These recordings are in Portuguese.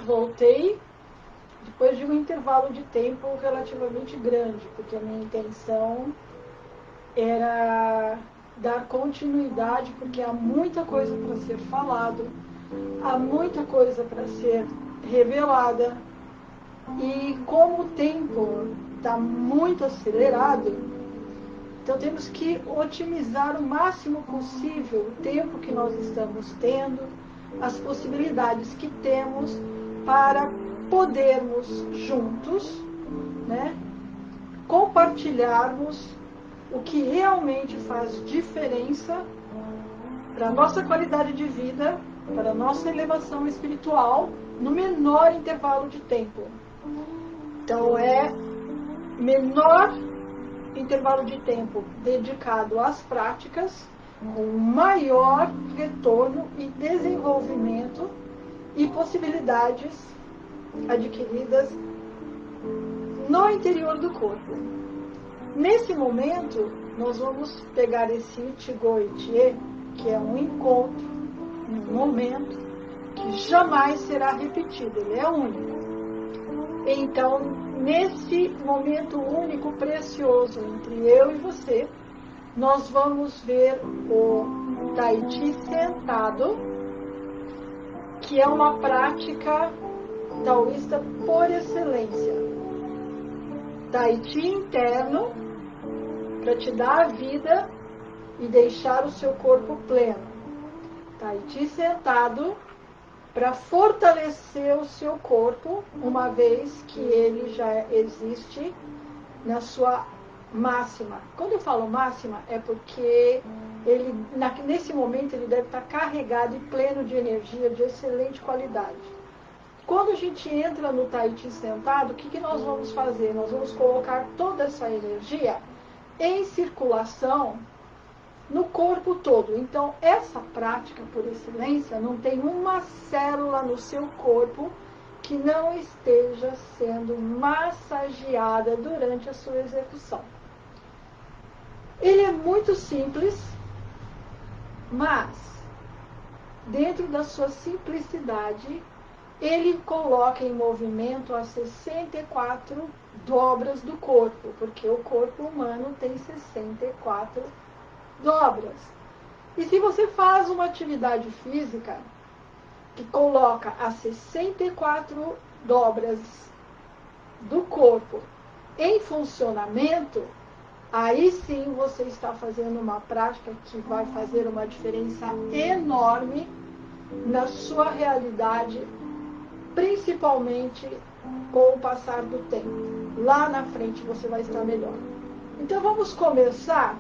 voltei depois de um intervalo de tempo relativamente grande, porque a minha intenção era dar continuidade, porque há muita coisa para ser falado, há muita coisa para ser revelada, e como o tempo está muito acelerado, então temos que otimizar o máximo possível o tempo que nós estamos tendo, as possibilidades que temos para podermos juntos, né, compartilharmos o que realmente faz diferença para a nossa qualidade de vida, para a nossa elevação espiritual, no menor intervalo de tempo. Então é menor intervalo de tempo dedicado às práticas, com maior retorno e desenvolvimento e possibilidades adquiridas no interior do corpo. Nesse momento, nós vamos pegar esse Ichigo-Ichie, que é um encontro, um momento, que jamais será repetido, ele é único. Então, nesse momento único, precioso, entre eu e você, nós vamos ver o Tai Chi sentado, que é uma prática taoísta por excelência. Tai Chi interno, para te dar a vida e deixar o seu corpo pleno. Tai Chi sentado, para fortalecer o seu corpo, uma vez que ele já existe na sua máxima. Quando eu falo máxima, é porque ele, nesse momento ele deve estar carregado e pleno de energia de excelente qualidade. Quando a gente entra no Tai Chi sentado, o que nós vamos fazer? Nós vamos colocar toda essa energia em circulação no corpo todo. Então, essa prática por excelência, não tem uma célula no seu corpo que não esteja sendo massageada durante a sua execução. Ele é muito simples, mas dentro da sua simplicidade, ele coloca em movimento as 64 dobras do corpo, porque o corpo humano tem 64 dobras. E se você faz uma atividade física que coloca as 64 dobras do corpo em funcionamento, aí sim você está fazendo uma prática que vai fazer uma diferença enorme na sua realidade, principalmente com o passar do tempo. Lá na frente você vai estar melhor. Então vamos começar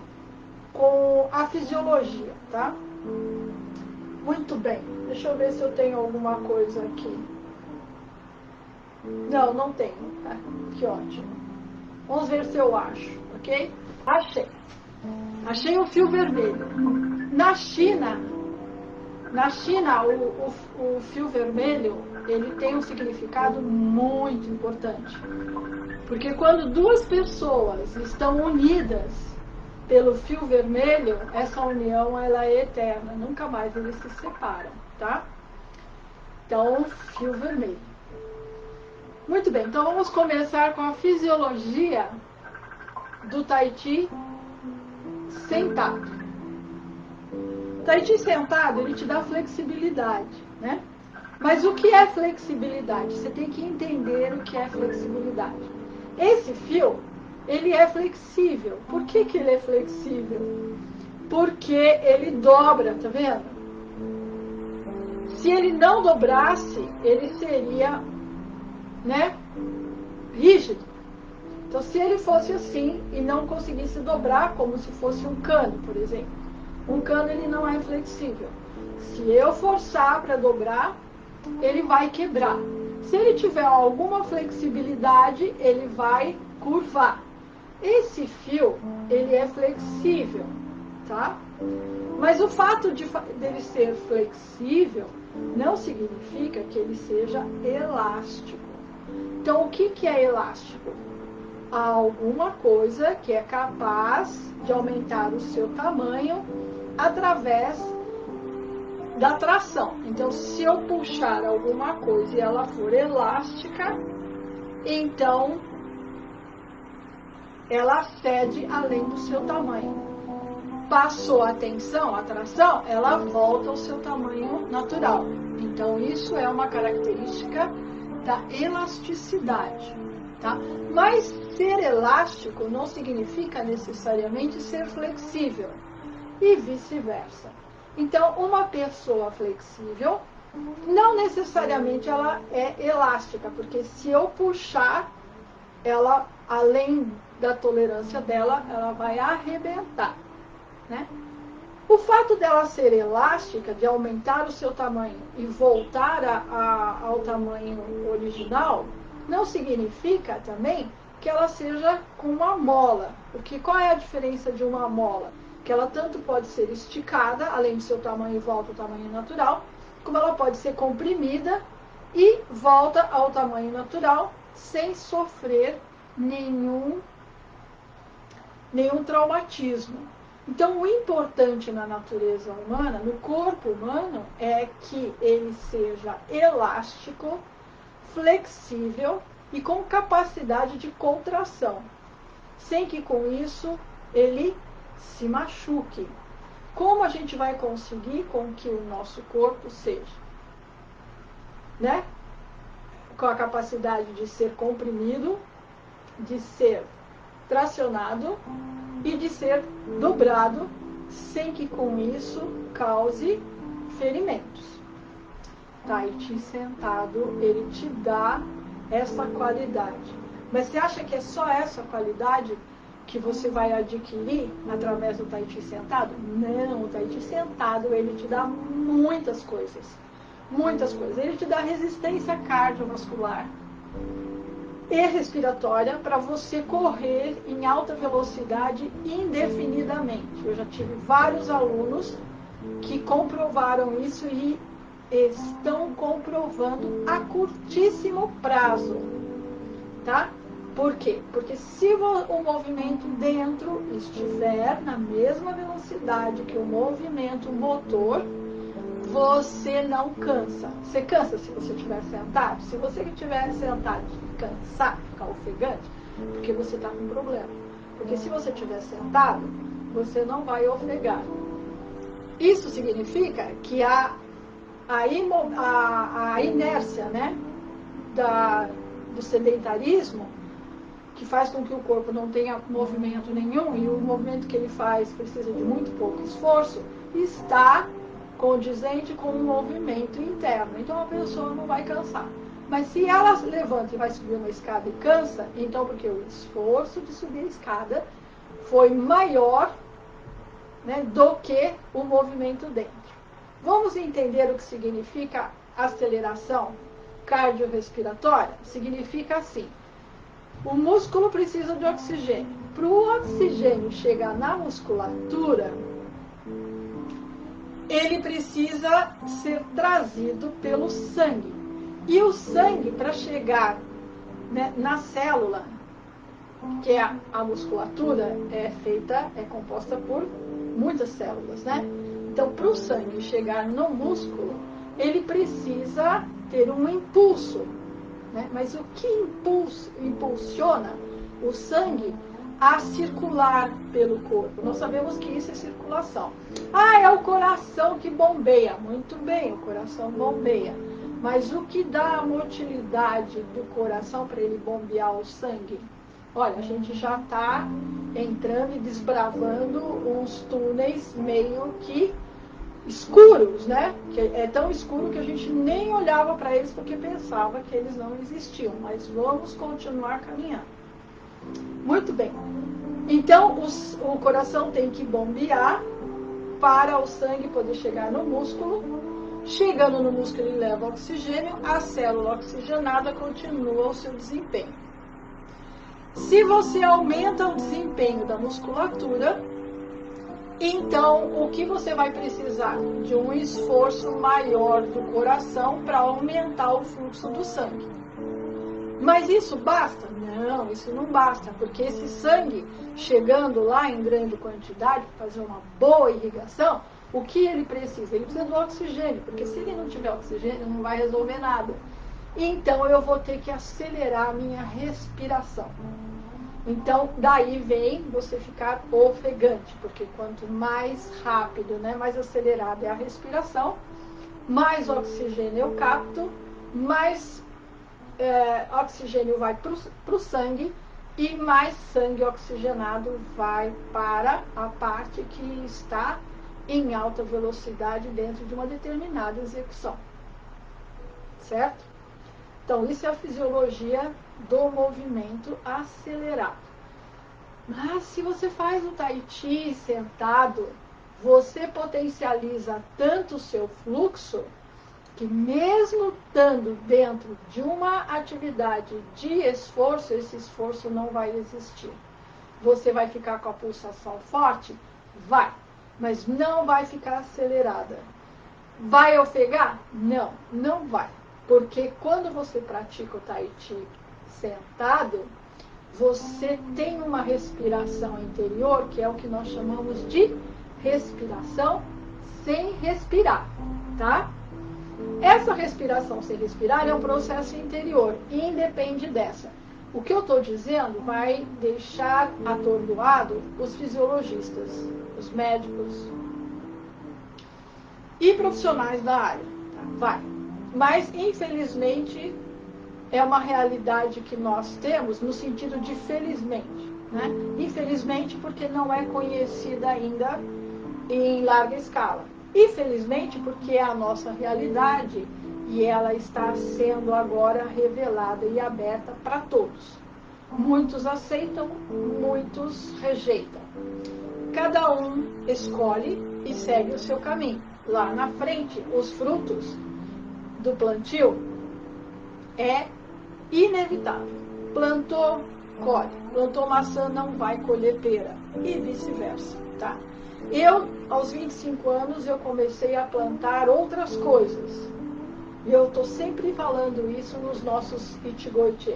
com a fisiologia, tá? Muito bem. Deixa eu ver se eu tenho alguma coisa aqui. Não, não tenho. Ah, que ótimo. Vamos ver se eu acho, ok? Achei. Achei o fio vermelho. Na China, o fio vermelho, ele tem um significado muito importante. Porque quando duas pessoas estão unidas pelo fio vermelho, essa união ela é eterna, nunca mais eles se separam, tá? Então, fio vermelho. Muito bem, então vamos começar com a fisiologia do Tai Chi sentado. Tai Chi sentado, ele te dá flexibilidade, né? Mas o que é flexibilidade? Você tem que entender o que é flexibilidade. Esse fio, ele é flexível. Por que ele é flexível? Porque ele dobra, tá vendo? Se ele não dobrasse, ele seria, né, rígido. Então, se ele fosse assim e não conseguisse dobrar, como se fosse um cano, por exemplo. Um cano, ele não é flexível. Se eu forçar para dobrar, ele vai quebrar. Se ele tiver alguma flexibilidade, ele vai curvar. Esse fio, ele é flexível, tá? Mas o fato dele ser flexível não significa que ele seja elástico. Então, o que é elástico? Há alguma coisa que é capaz de aumentar o seu tamanho através da tração. Então, se eu puxar alguma coisa e ela for elástica, então ela cede além do seu tamanho. Passou a tensão, a tração, ela volta ao seu tamanho natural. Então, isso é uma característica da elasticidade, tá? Mas ser elástico não significa necessariamente ser flexível e vice-versa. Então, uma pessoa flexível, não necessariamente ela é elástica, porque se eu puxar, ela, além da tolerância dela, ela vai arrebentar, né? O fato dela ser elástica, de aumentar o seu tamanho e voltar ao tamanho original, não significa também que ela seja com uma mola. Porque qual é a diferença de uma mola? Que ela tanto pode ser esticada, além do seu tamanho, volta ao tamanho natural, como ela pode ser comprimida e volta ao tamanho natural sem sofrer nenhum traumatismo. Então, o importante na natureza humana, no corpo humano, é que ele seja elástico, flexível e com capacidade de contração, sem que com isso ele se machuque. Como a gente vai conseguir com que o nosso corpo seja, né? Com a capacidade de ser comprimido, de ser tracionado e de ser dobrado, sem que com isso cause ferimentos. Tai Chi sentado, ele te dá essa qualidade. Mas você acha que é só essa qualidade que você vai adquirir através do Tai Chi sentado? Não, o Tai Chi sentado, ele te dá muitas coisas. Muitas coisas. Ele te dá resistência cardiovascular e respiratória para você correr em alta velocidade indefinidamente. Eu já tive vários alunos que comprovaram isso e estão comprovando a curtíssimo prazo, tá? Por quê? Porque se o movimento dentro estiver na mesma velocidade que o movimento motor, você não cansa. Você cansa se você estiver sentado? Se você estiver sentado e cansar, ficar ofegante, porque você está com problema. Porque se você estiver sentado, você não vai ofegar. Isso significa que a inércia, né, do sedentarismo, que faz com que o corpo não tenha movimento nenhum, e o movimento que ele faz precisa de muito pouco esforço, está condizente com o movimento interno. Então a pessoa não vai cansar. Mas se ela levanta e vai subir uma escada e cansa, então porque o esforço de subir a escada foi maior, né, do que o movimento dentro. Vamos entender o que significa aceleração cardiorrespiratória? Significa assim: o músculo precisa de oxigênio. Para o oxigênio chegar na musculatura, ele precisa ser trazido pelo sangue. E o sangue, para chegar, né, na célula, que é a musculatura, é composta por muitas células, né? Então, para o sangue chegar no músculo, ele precisa ter um impulso, né? Mas o que impulsiona o sangue a circular pelo corpo? Nós sabemos que isso é circulação. Ah, é o coração que bombeia. Muito bem, o coração bombeia. Mas o que dá a motilidade do coração para ele bombear o sangue? Olha, a gente já está entrando e desbravando uns túneis meio que escuros, né? Que é tão escuro que a gente nem olhava para eles porque pensava que eles não existiam. Mas vamos continuar caminhando. Muito bem. Então, o coração tem que bombear para o sangue poder chegar no músculo. Chegando no músculo, ele leva oxigênio. A célula oxigenada continua o seu desempenho. Se você aumenta o desempenho da musculatura, então o que você vai precisar? De um esforço maior do coração para aumentar o fluxo do sangue. Mas isso basta? Não, isso não basta, porque esse sangue chegando lá em grande quantidade, para fazer uma boa irrigação, O que ele precisa? Ele precisa do oxigênio, porque se ele não tiver oxigênio, não vai resolver nada. Então, eu vou ter que acelerar a minha respiração. Então, daí vem você ficar ofegante, porque quanto mais rápido, né, mais acelerada é a respiração, mais oxigênio eu capto, mais oxigênio vai para o sangue e mais sangue oxigenado vai para a parte que está em alta velocidade dentro de uma determinada execução. Certo? Então, isso é a fisiologia do movimento acelerado. Mas se você faz o Tai Chi sentado, você potencializa tanto o seu fluxo que mesmo estando dentro de uma atividade de esforço, esse esforço não vai existir. Você vai ficar com a pulsação forte? Vai, mas não vai ficar acelerada. Vai ofegar? Não, não vai. Porque quando você pratica o Tai Chi sentado, você tem uma respiração interior, que é o que nós chamamos de respiração sem respirar, tá? Essa respiração sem respirar é um processo interior, independe dessa. O que eu estou dizendo vai deixar atordoado os fisiologistas, os médicos e profissionais da área. Tá? Vai. Mas, infelizmente, é uma realidade que nós temos no sentido de felizmente. Né? Infelizmente, porque não é conhecida ainda em larga escala. Infelizmente, porque é a nossa realidade e ela está sendo agora revelada e aberta para todos. Muitos aceitam, muitos rejeitam. Cada um escolhe e segue o seu caminho. Lá na frente, os frutos do plantio é inevitável. Plantou, colhe. Plantou maçã, não vai colher pera. E vice-versa, tá? Eu, aos 25 anos, eu comecei a plantar outras coisas. E eu estou sempre falando isso nos nossos Ichigoichi.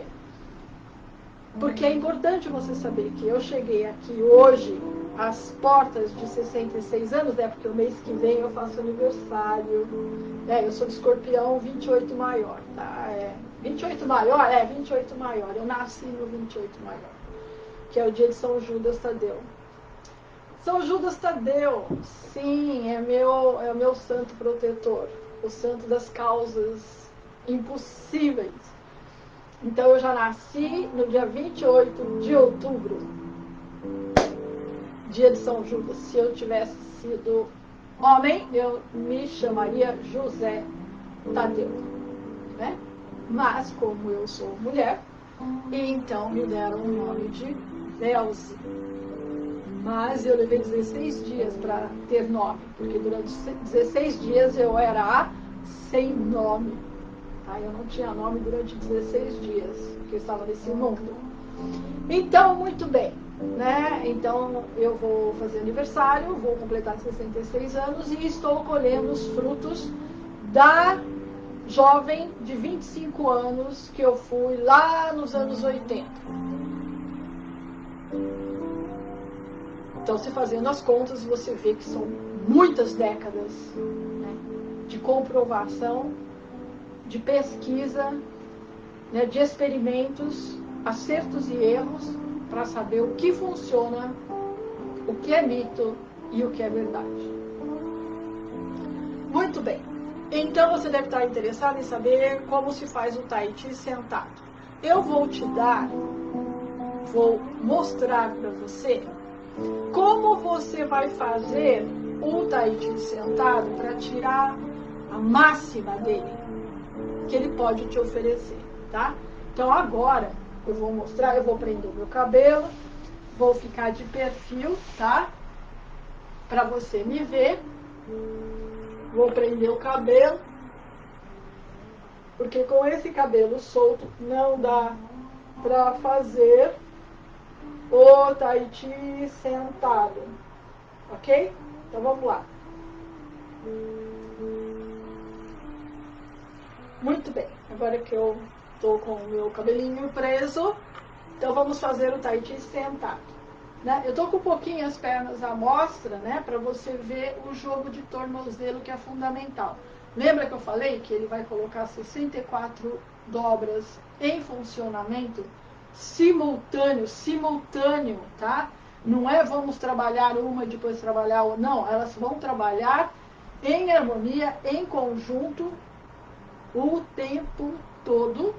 Porque é importante você saber que eu cheguei aqui hoje, às portas de 66 anos, né? Porque o mês que vem eu faço aniversário. Eu sou de Escorpião 28 maior, tá? 28 maior? 28 maior. Eu nasci no 28 maior, que é o dia de São Judas Tadeu. São Judas Tadeu, sim, é o meu santo protetor, o santo das causas impossíveis. Então eu já nasci no dia 28 de outubro, dia de São Judas. Se eu tivesse sido homem, eu me chamaria José Tadeu, né? Mas como eu sou mulher, então me deram o nome de Velze. Mas eu levei 16 dias para ter nome, porque durante 16 dias eu era a sem nome. Tá? Eu não tinha nome durante 16 dias, porque eu estava nesse mundo. Então, muito bem. Né? Então, eu vou fazer aniversário, vou completar 66 anos e estou colhendo os frutos da jovem de 25 anos que eu fui lá nos anos 80. Então, se fazendo as contas, você vê que são muitas décadas, né, de comprovação, de pesquisa, né, de experimentos, acertos e erros, para saber o que funciona, o que é mito e o que é verdade. Muito bem. Então, você deve estar interessado em saber como se faz o Tai Chi sentado. Eu vou mostrar para você como você vai fazer o Tai Chi sentado para tirar a máxima dele, que ele pode te oferecer, tá? Então agora eu vou mostrar, eu vou prender o meu cabelo, vou ficar de perfil, tá? Para você me ver. Vou prender o cabelo, porque com esse cabelo solto não dá para fazer o Tai Chi sentado, ok? Então vamos lá. Muito bem, agora que eu estou com o meu cabelinho preso, então vamos fazer o Tai Chi sentado. Né? Eu estou com um pouquinho as pernas à mostra, né, para você ver o jogo de tornozelo, que é fundamental. Lembra que eu falei que ele vai colocar 64 dobras em funcionamento simultâneo, tá? Não é vamos trabalhar uma e depois trabalhar outra. Não, elas vão trabalhar em harmonia, em conjunto, o tempo todo.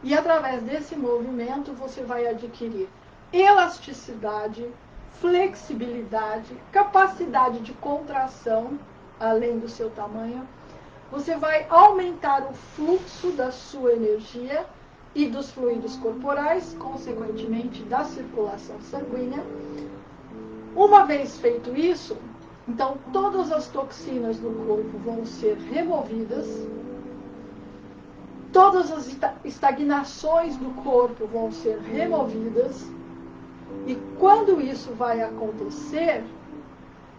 E através desse movimento você vai adquirir elasticidade, flexibilidade, capacidade de contração, além do seu tamanho. Você vai aumentar o fluxo da sua energia e dos fluidos corporais, consequentemente da circulação sanguínea. Uma vez feito isso, então todas as toxinas do corpo vão ser removidas, todas as estagnações do corpo vão ser removidas, e quando isso vai acontecer,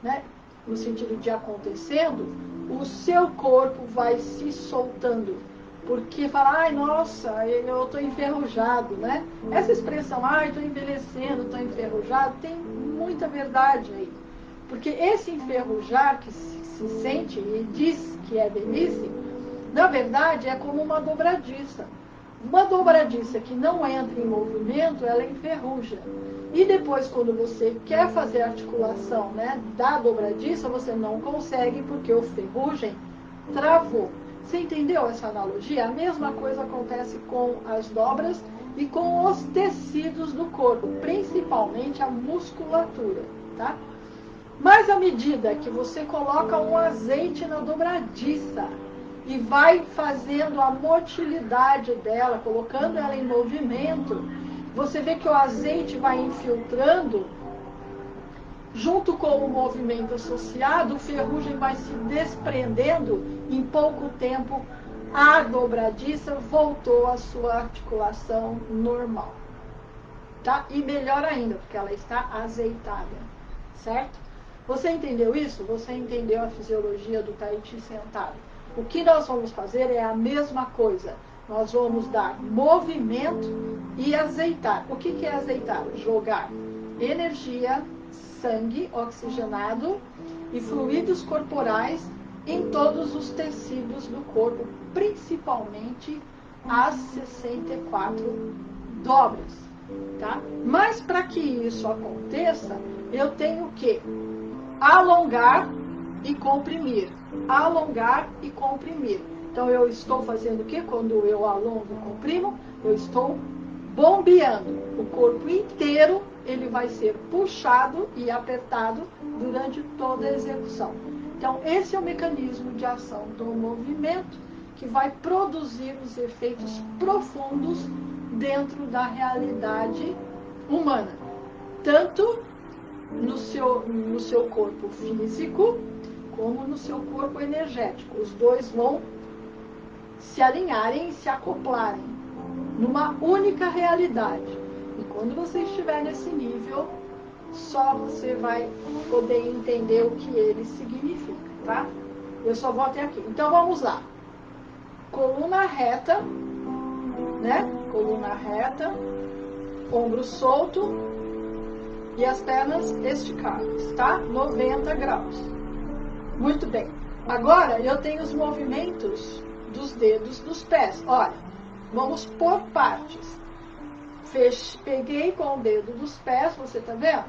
né, no sentido de acontecendo, o seu corpo vai se soltando. Porque fala, ai, nossa, eu estou enferrujado, né? Essa expressão, ai, estou envelhecendo, estou enferrujado, tem muita verdade aí. Porque esse enferrujar que se sente e diz que é velhice, na verdade é como uma dobradiça. Uma dobradiça que não entra em movimento, ela enferruja. E depois, quando você quer fazer a articulação, né, da dobradiça, você não consegue porque o ferrugem travou. Você entendeu essa analogia? A mesma coisa acontece com as dobras e com os tecidos do corpo, principalmente a musculatura, tá? Mas à medida que você coloca um azeite na dobradiça e vai fazendo a motilidade dela, colocando ela em movimento, você vê que o azeite vai infiltrando, junto com o movimento associado, o ferrugem vai se desprendendo. Em pouco tempo, a dobradiça voltou à sua articulação normal. Tá? E melhor ainda, porque ela está azeitada. Certo? Você entendeu isso? Você entendeu a fisiologia do Tai Chi sentado. O que nós vamos fazer é a mesma coisa. Nós vamos dar movimento e azeitar. O que é azeitar? Jogar energia, sangue oxigenado e fluidos corporais em todos os tecidos do corpo, principalmente as 64 dobras. Tá? Mas para que isso aconteça, eu tenho que alongar e comprimir. Alongar e comprimir. Então eu estou fazendo o quê? Quando eu alongo e comprimo, eu estou bombeando. O corpo inteiro ele vai ser puxado e apertado durante toda a execução. Então esse é o mecanismo de ação do movimento que vai produzir os efeitos profundos dentro da realidade humana. Tanto no seu corpo físico, como no seu corpo energético. Os dois vão se alinharem e se acoplarem numa única realidade. E quando você estiver nesse nível, só você vai poder entender o que ele significa, tá? Eu só vou até aqui. Então vamos lá. Coluna reta, né? Coluna reta, ombro solto e as pernas esticadas, tá? 90 graus. Muito bem. Agora eu tenho os movimentos dos dedos dos pés. Olha, vamos por partes. Peguei com o dedo dos pés, você tá vendo?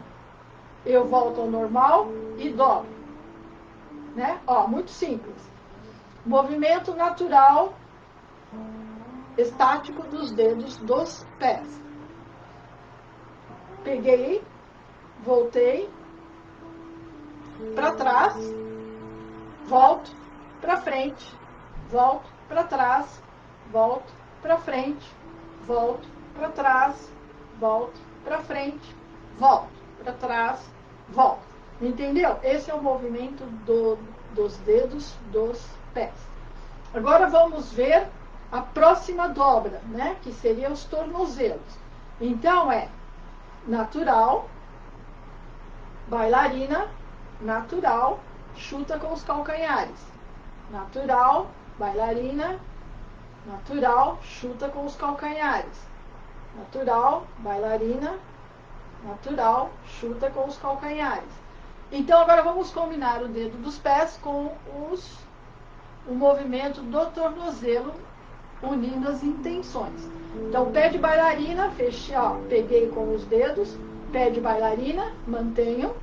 Eu volto ao normal e dobro. Né? Ó, muito simples. Movimento natural, estático dos dedos dos pés. Peguei, voltei, para trás, volto, para frente, volto, para trás, volto, para frente, volto, para trás, volto, para frente, volto, para trás, volto. Entendeu? Esse é o movimento dos dedos dos pés. Agora vamos ver a próxima dobra, né? Que seria os tornozelos. Então é natural, bailarina, natural, chuta com os calcanhares. Natural, bailarina, natural, chuta com os calcanhares. Natural, bailarina, natural, chuta com os calcanhares. Então agora vamos combinar o dedo dos pés com o movimento do tornozelo, unindo as intenções. Então, pé de bailarina, fechei, ó, peguei com os dedos, pé de bailarina, mantenho.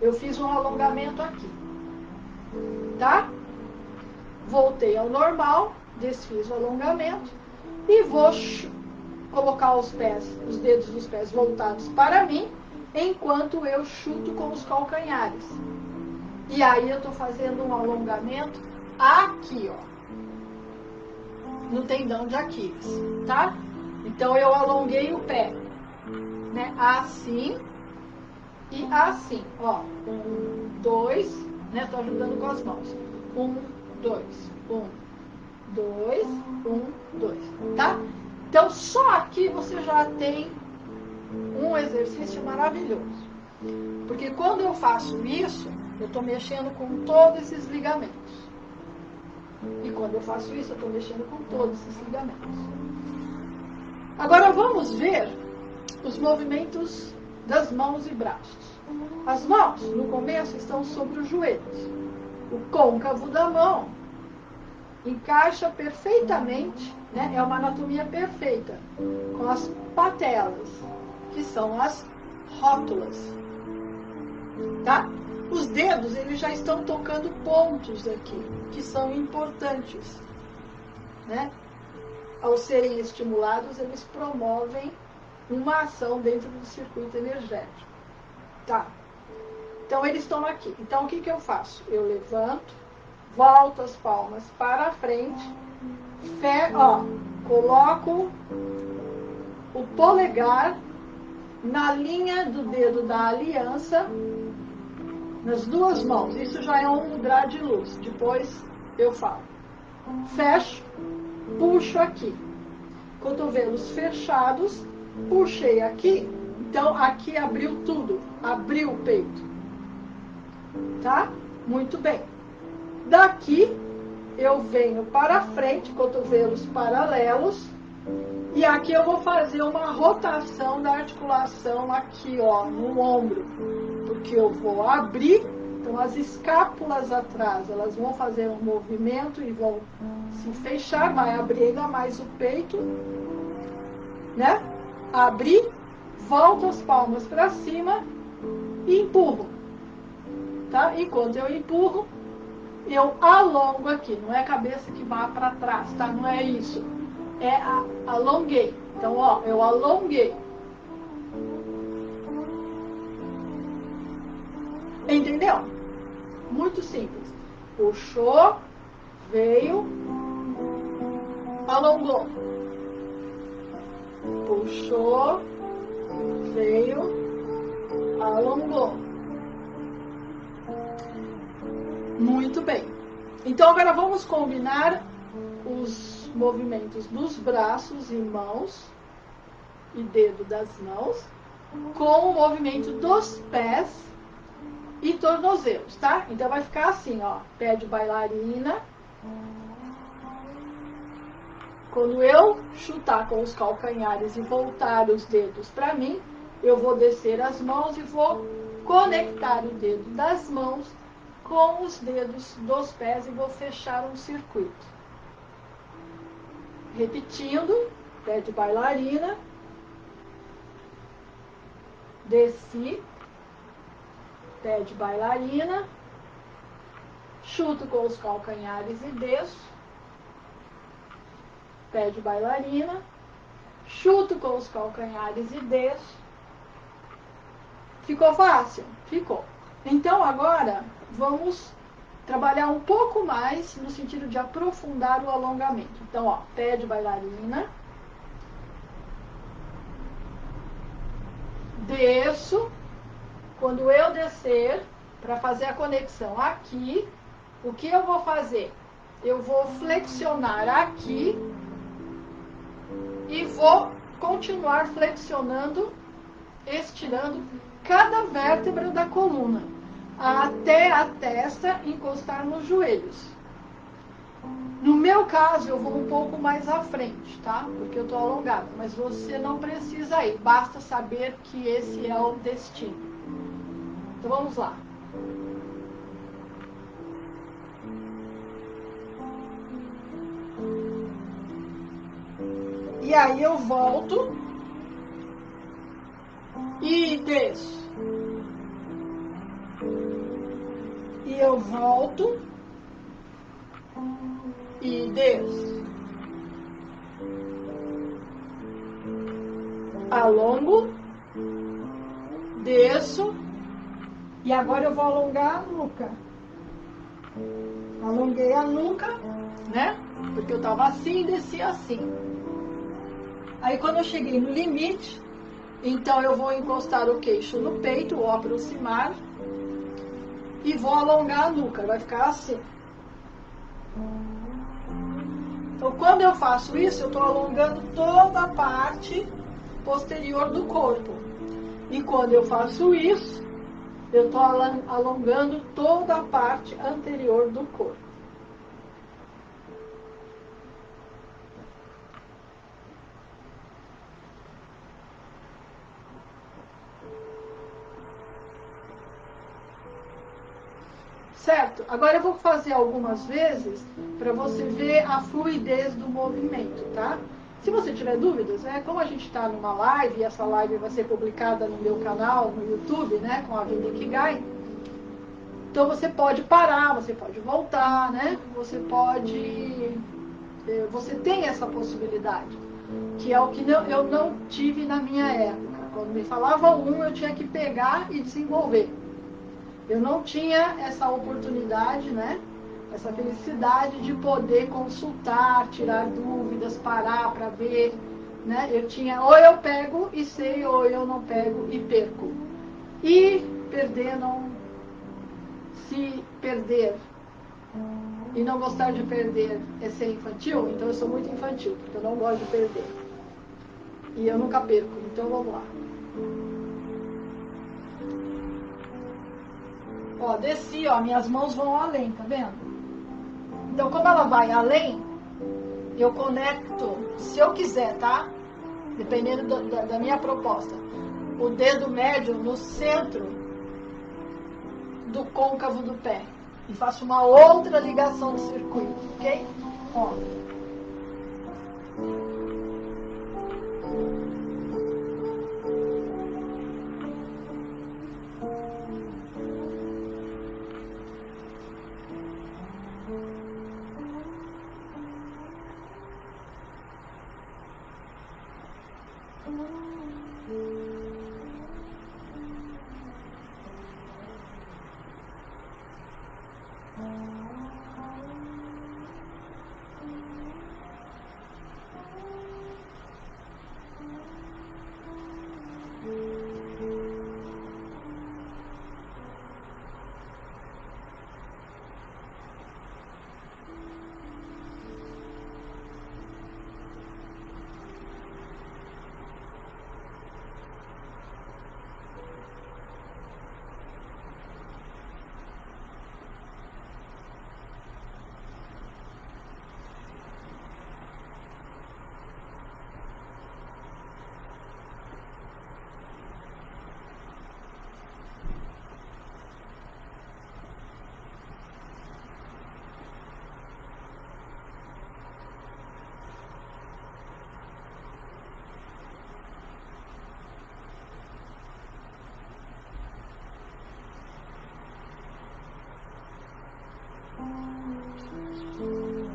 Eu fiz um alongamento aqui, tá? Voltei ao normal, desfiz o alongamento e vou colocar os dedos dos pés voltados para mim, enquanto eu chuto com os calcanhares. E aí eu estou fazendo um alongamento aqui, ó, no tendão de Aquiles, tá? Então eu alonguei o pé, né? Assim e assim, ó. 1, 2, né? Tô ajudando com as mãos. 1, 2, 1, 2, 1, 2, tá? Então só aqui você já tem um exercício maravilhoso. Porque quando eu faço isso, eu estou mexendo com todos esses ligamentos. E quando eu faço isso, eu estou mexendo com todos esses ligamentos. Agora vamos ver os movimentos das mãos e braços. As mãos, no começo, estão sobre os joelhos. O côncavo da mão encaixa perfeitamente, né? É uma anatomia perfeita, com as patelas, que são as rótulas. Tá? Os dedos, eles já estão tocando pontos aqui, que são importantes, né? Ao serem estimulados, eles promovem uma ação dentro do circuito energético. Tá? Então, eles estão aqui. Então, o que eu faço? Eu levanto, volto as palmas para a frente, coloco o polegar na linha do dedo da aliança, nas duas mãos. Isso já é um mudra de luz. Depois eu falo. Fecho, puxo aqui. Cotovelos fechados, puxei aqui. Então aqui abriu tudo. Abriu o peito. Tá? Muito bem. Daqui eu venho para frente, cotovelos paralelos. E aqui eu vou fazer uma rotação da articulação aqui, ó, no ombro. Porque eu vou abrir, então as escápulas atrás, elas vão fazer um movimento e vão se fechar, vai abrir ainda mais o peito, né? Abrir, volto as palmas para cima e empurro, tá? Enquanto eu empurro, eu alongo aqui, não é a cabeça que vai para trás, tá? Não é isso, é alonguei. Então, ó, eu alonguei. Entendeu? Muito simples. Puxou, veio, alongou. Puxou, veio, alongou. Muito bem. Então agora vamos combinar os movimentos dos braços e mãos e dedo das mãos com o movimento dos pés e tornozelos, tá? Então vai ficar assim, ó, pé de bailarina. Quando eu chutar com os calcanhares e voltar os dedos para mim, eu vou descer as mãos e vou conectar o dedo das mãos com os dedos dos pés e vou fechar um circuito. Repetindo, pé de bailarina, desci, pé de bailarina, chuto com os calcanhares e desço, pé de bailarina, chuto com os calcanhares e desço. Ficou fácil? Ficou. Então agora vamos trabalhar um pouco mais no sentido de aprofundar o alongamento. Então, ó, pé de bailarina, desço. Quando eu descer, para fazer a conexão aqui, o que eu vou fazer? Eu vou flexionar aqui e vou continuar flexionando, estirando cada vértebra da coluna, até a testa encostar nos joelhos. No meu caso, eu vou um pouco mais à frente, tá? Porque eu tô alongada. Mas você não precisa ir. Basta saber que esse é o destino. Então vamos lá. E aí eu volto e desço. E eu volto e desço. Alongo, desço. E agora eu vou alongar a nuca. Alonguei a nuca, né? Porque eu tava assim e desci assim. Aí quando eu cheguei no limite, então eu vou encostar o queixo no peito, ou aproximar, e vou alongar a nuca, vai ficar assim. Então quando eu faço isso, eu estou alongando toda a parte posterior do corpo. E quando eu faço isso, eu estou alongando toda a parte anterior do corpo. Certo? Agora eu vou fazer algumas vezes para você ver a fluidez do movimento, tá? Se você tiver dúvidas, como a gente está numa live, e essa live vai ser publicada no meu canal, no YouTube, né, com a Vida Ikigai, então você pode parar, você pode voltar, né? Você tem essa possibilidade, que é o que eu não tive na minha época. Quando me falavam eu tinha que pegar e desenvolver. Eu não tinha essa oportunidade, né? Essa felicidade de poder consultar, tirar dúvidas, parar para ver, né? Eu tinha, ou eu pego e sei, ou eu não pego e perco. E perder não... Se perder e não gostar de perder é ser infantil, então eu sou muito infantil, porque eu não gosto de perder. E eu nunca perco, então vamos lá. Ó, desci, ó, minhas mãos vão além, tá vendo? Então, como ela vai além, eu conecto, se eu quiser, tá? Dependendo da minha proposta, o dedo médio no centro do côncavo do pé. E faço uma outra ligação do circuito, ok? Ó.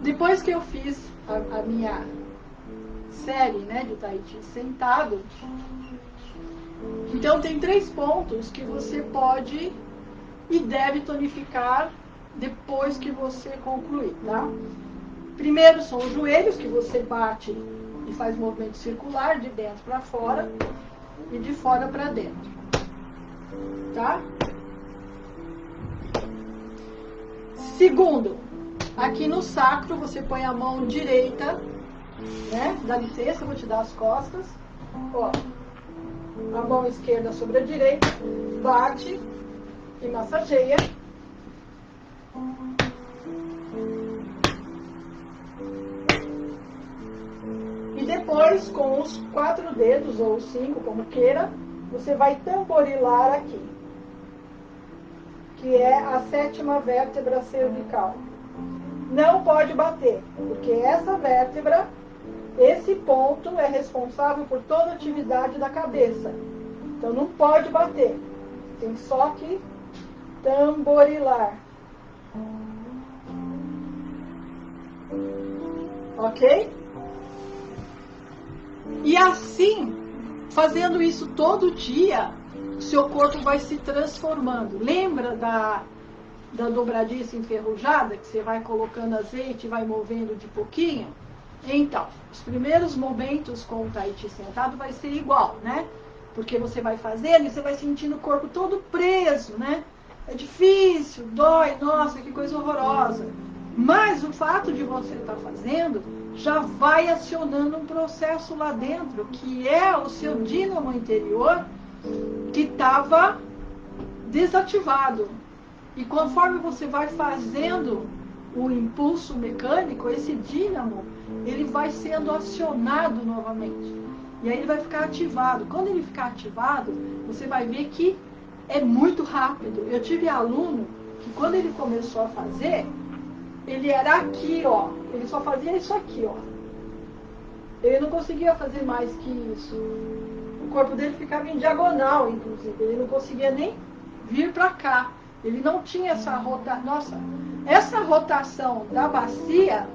Depois que eu fiz a minha série, né, de Tai Chi sentado, então tem 3 pontos que você pode e deve tonificar depois que você concluir, tá? Primeiro são os joelhos, que você bate e faz movimento circular de dentro para fora e de fora para dentro, tá? Segundo, aqui no sacro você põe a mão direita, né? Dá licença, eu vou te dar as costas. Ó, a mão esquerda sobre a direita, bate e massageia. depois, com os 4 dedos, ou os 5, como queira, você vai tamborilar aqui, que é a 7ª vértebra cervical. Não pode bater, porque essa vértebra, esse ponto é responsável por toda a atividade da cabeça. Então não pode bater, tem só que tamborilar. Ok? E assim, fazendo isso todo dia, seu corpo vai se transformando. Lembra da dobradiça enferrujada, que você vai colocando azeite e vai movendo de pouquinho? Então, os primeiros momentos com o Tai Chi sentado vai ser igual, né? Porque você vai fazendo e você vai sentindo o corpo todo preso, né? É difícil, dói, nossa, que coisa horrorosa. Mas o fato de você estar fazendo já vai acionando um processo lá dentro, que é o seu dínamo interior que estava desativado. E conforme você vai fazendo o impulso mecânico, esse dínamo, ele vai sendo acionado novamente. E aí ele vai ficar ativado. Quando ele ficar ativado, você vai ver que é muito rápido. Eu tive aluno que quando ele começou a fazer, ele era aqui, ó. Ele só fazia isso aqui, ó. Ele não conseguia fazer mais que isso. O corpo dele ficava em diagonal, inclusive. Ele não conseguia nem vir para cá. Ele não tinha essa rotação. Nossa, essa rotação da bacia,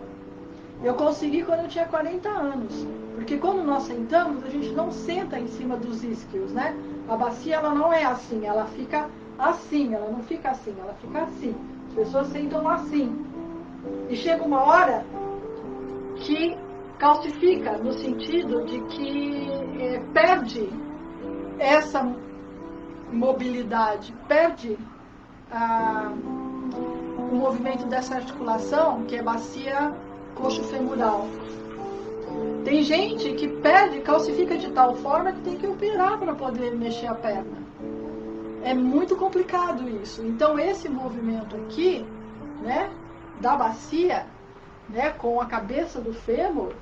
eu consegui quando eu tinha 40 anos. Porque quando nós sentamos, a gente não senta em cima dos isquios, né? A bacia, ela não é assim. Ela fica assim. Ela não fica assim. Ela fica assim. As pessoas sentam assim. E chega uma hora que calcifica, no sentido de que perde essa mobilidade, perde o movimento dessa articulação, que é bacia coxo-femoral. Tem gente que perde, calcifica de tal forma que tem que operar para poder mexer a perna. É muito complicado isso. Então esse movimento aqui, né, da bacia, né, com a cabeça do fêmur,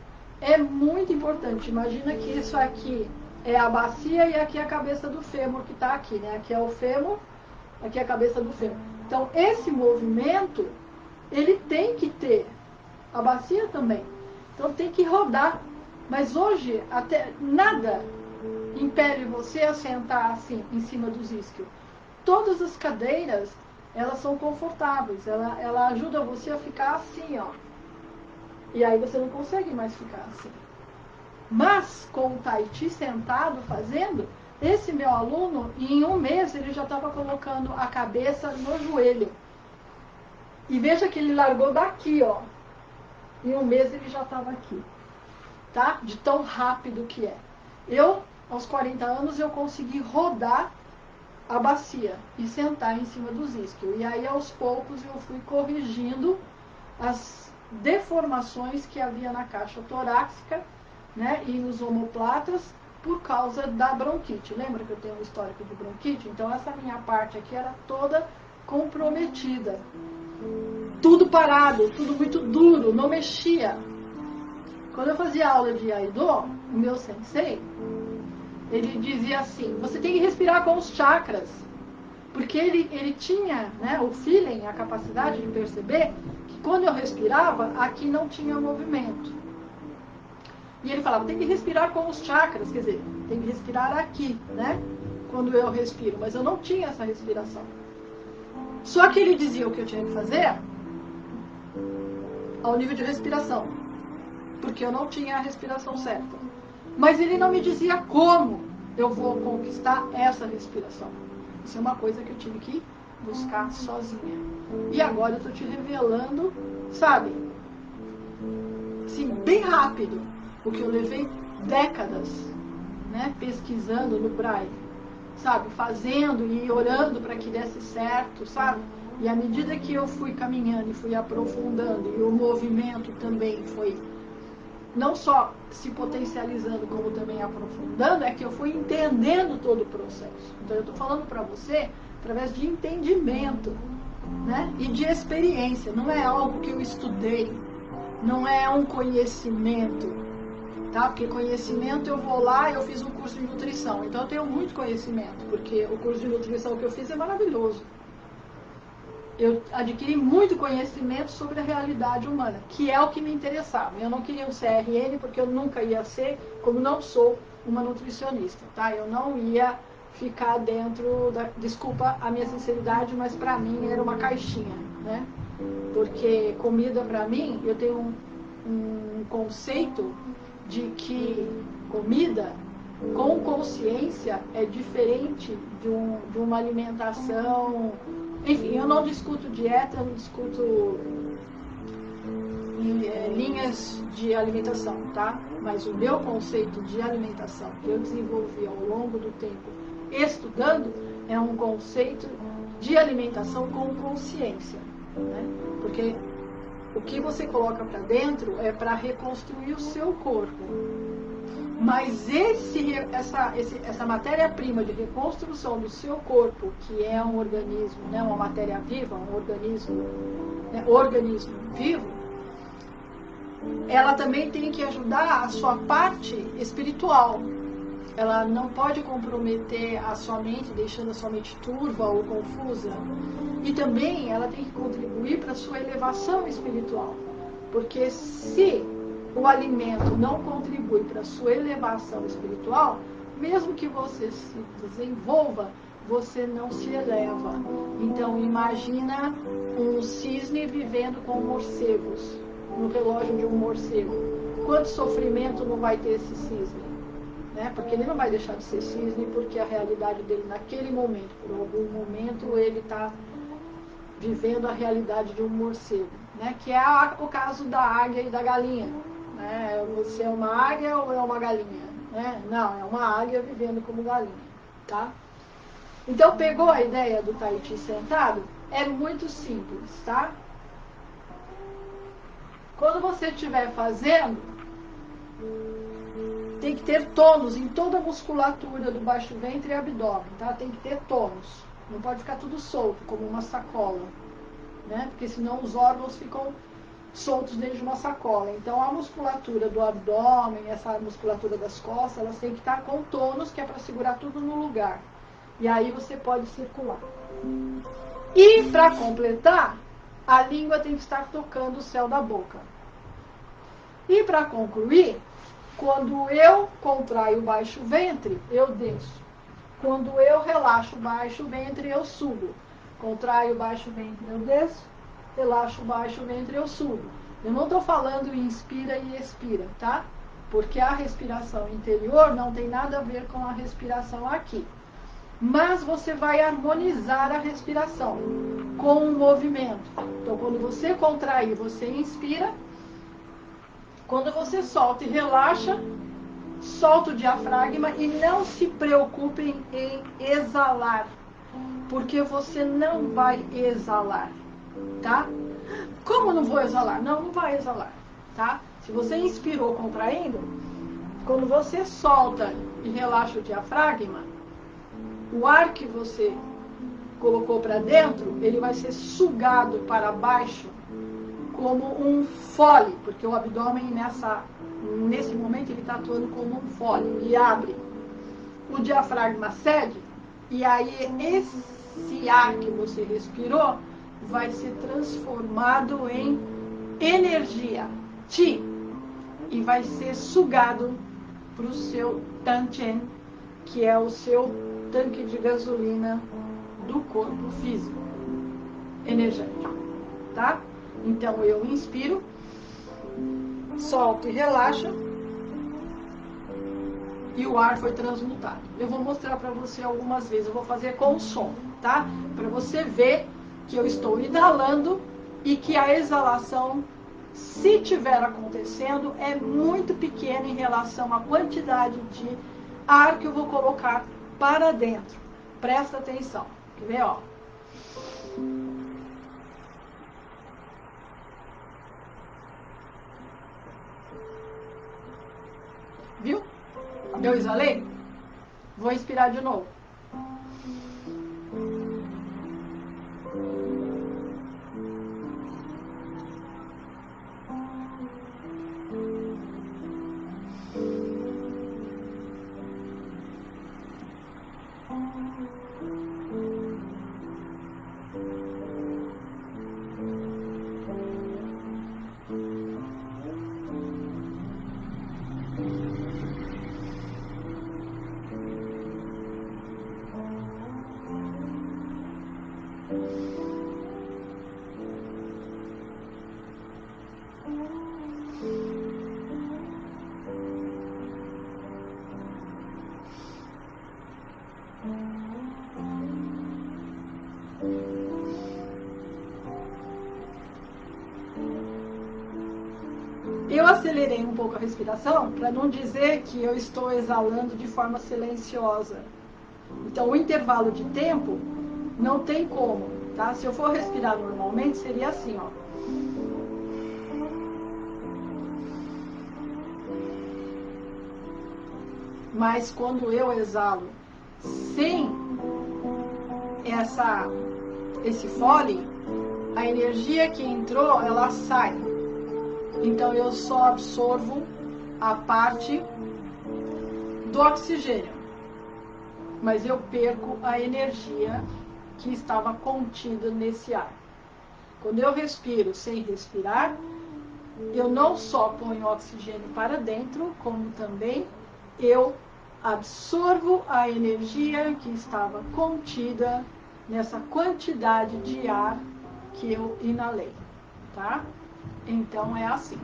é muito importante. Imagina que isso aqui é a bacia e aqui é a cabeça do fêmur que está aqui, né? Aqui é o fêmur, aqui é a cabeça do fêmur. Então, esse movimento, ele tem que ter a bacia também. Então, tem que rodar. Mas hoje, até nada impede você a sentar assim, em cima dos isquios. Todas as cadeiras, elas são confortáveis. Ela ajuda você a ficar assim, ó. E aí você não consegue mais ficar assim. Mas com o Tai Chi sentado fazendo, esse meu aluno, em 1 mês, ele já estava colocando a cabeça no joelho. E veja que ele largou daqui, ó. Em 1 mês ele já estava aqui. Tá? De tão rápido que é. Eu, aos 40 anos, eu consegui rodar a bacia e sentar em cima dos isquios. E aí, aos poucos, eu fui corrigindo as deformações que havia na caixa torácica, né, e nos omoplatas por causa da bronquite. Lembra que eu tenho um histórico de bronquite? Então essa minha parte aqui era toda comprometida. Tudo parado, tudo muito duro, não mexia. Quando eu fazia aula de Aido, o meu sensei, ele dizia assim, você tem que respirar com os chakras. Porque ele tinha, né, o feeling, a capacidade de perceber que quando eu respirava, aqui não tinha movimento. E ele falava, tem que respirar com os chakras, quer dizer, tem que respirar aqui, né? Quando eu respiro, mas eu não tinha essa respiração. Só que ele dizia o que eu tinha que fazer ao nível de respiração, porque eu não tinha a respiração certa. Mas ele não me dizia como eu vou conquistar essa respiração. Isso é uma coisa que eu tive que buscar sozinha. E agora eu estou te revelando, sabe? Assim, bem rápido. O que eu levei décadas, né, pesquisando no Braille, sabe? Fazendo e orando para que desse certo, sabe? E à medida que eu fui caminhando e fui aprofundando, e o movimento também foi não só se potencializando, como também aprofundando, é que eu fui entendendo todo o processo. Então eu estou falando para você através de entendimento, né? E de experiência. Não é algo que eu estudei, não é um conhecimento, tá? Porque conhecimento eu vou lá, eu fiz um curso de nutrição, então eu tenho muito conhecimento, porque o curso de nutrição que eu fiz é maravilhoso. Eu adquiri muito conhecimento sobre a realidade humana, que é o que me interessava. Eu não queria um CRN porque eu nunca ia ser, como não sou uma nutricionista, tá? Eu não ia ficar dentro da... Desculpa a minha sinceridade, mas para mim era uma caixinha, né? Porque comida para mim, eu tenho um conceito de que comida com consciência é diferente de uma alimentação. Enfim, eu não discuto dieta, eu não discuto linhas de alimentação, tá? Mas o meu conceito de alimentação que eu desenvolvi ao longo do tempo estudando é um conceito de alimentação com consciência, né? Porque o que você coloca para dentro é para reconstruir o seu corpo. Mas essa matéria-prima de reconstrução do seu corpo, que é um organismo, né, uma matéria viva, um organismo, né, organismo vivo, ela também tem que ajudar a sua parte espiritual. Ela não pode comprometer a sua mente, deixando a sua mente turva ou confusa. E também ela tem que contribuir para a sua elevação espiritual. Porque se o alimento não contribui para a sua elevação espiritual, mesmo que você se desenvolva, você não se eleva. Então imagina um cisne vivendo com morcegos, no relógio de um morcego. Quanto sofrimento não vai ter esse cisne? Né? Porque ele não vai deixar de ser cisne, porque a realidade dele naquele momento, por algum momento, ele está vivendo a realidade de um morcego, né? Que é o caso da águia e da galinha. Né? Você é uma águia ou é uma galinha? Né? Não, é uma águia vivendo como galinha. Tá? Então, pegou a ideia do Tahiti sentado? É muito simples, tá? Quando você estiver fazendo, tem que ter tônus em toda a musculatura do baixo ventre e abdômen, tá? Tem que ter tônus. Não pode ficar tudo solto, como uma sacola, né? Porque senão os órgãos ficam soltos dentro de uma sacola. Então a musculatura do abdômen, essa musculatura das costas, elas têm que estar com tônus, que é para segurar tudo no lugar. E aí você pode circular. E para completar, a língua tem que estar tocando o céu da boca. E para concluir, quando eu contraio o baixo ventre, eu desço. Quando eu relaxo o baixo ventre, eu subo. Contraio o baixo ventre, eu desço. Relaxo o baixo ventre, eu subo. Eu não estou falando inspira e expira, tá? Porque a respiração interior não tem nada a ver com a respiração aqui. Mas você vai harmonizar a respiração com o movimento. Então, quando você contrair, você inspira. Quando você solta e relaxa, solta o diafragma e não se preocupem em exalar, porque você não vai exalar, tá? Como não vou exalar? Não vai exalar, tá? Se você inspirou contraindo, quando você solta e relaxa o diafragma, o ar que você colocou para dentro, ele vai ser sugado para baixo como um fole, porque o abdômen nesse momento ele está atuando como um fole, ele abre. O diafragma cede, e aí esse ar que você respirou vai ser transformado em energia, Chi, e vai ser sugado para o seu Tanchen, que é o seu tanque de gasolina do corpo físico, energético, tá? Então eu inspiro, solto e relaxo, e o ar foi transmutado. Eu vou mostrar para você algumas vezes, eu vou fazer com som, tá? Para você ver que eu estou inalando e que a exalação, se tiver acontecendo, é muito pequena em relação à quantidade de ar que eu vou colocar para dentro. Presta atenção. Quer ver, ó? Viu? Eu exalei? Vou inspirar de novo. Eu acelerei um pouco a respiração para não dizer que eu estou exalando de forma silenciosa. Então, o intervalo de tempo não tem como, tá? Se eu for respirar normalmente, seria assim, ó. Mas quando eu exalo sem esse fole, a energia que entrou, ela sai. Então eu só absorvo a parte do oxigênio, mas eu perco a energia que estava contida nesse ar. Quando eu respiro sem respirar, eu não só ponho oxigênio para dentro, como também eu absorvo a energia que estava contida nessa quantidade de ar que eu inalei, tá? Então é assim.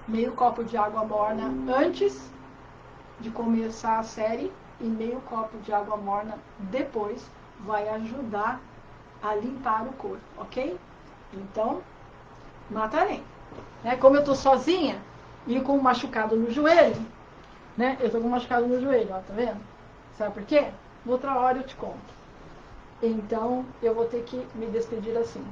Meio copo de água morna antes de começar a série e meio copo de água morna depois vai ajudar a limpar o corpo, ok? Então, matarei. Né? Como eu tô sozinha e com um machucado no joelho, né? Eu tô com um machucado no joelho, ó, tá vendo? Sabe por quê? Outra hora eu te conto. Então, eu vou ter que me despedir assim.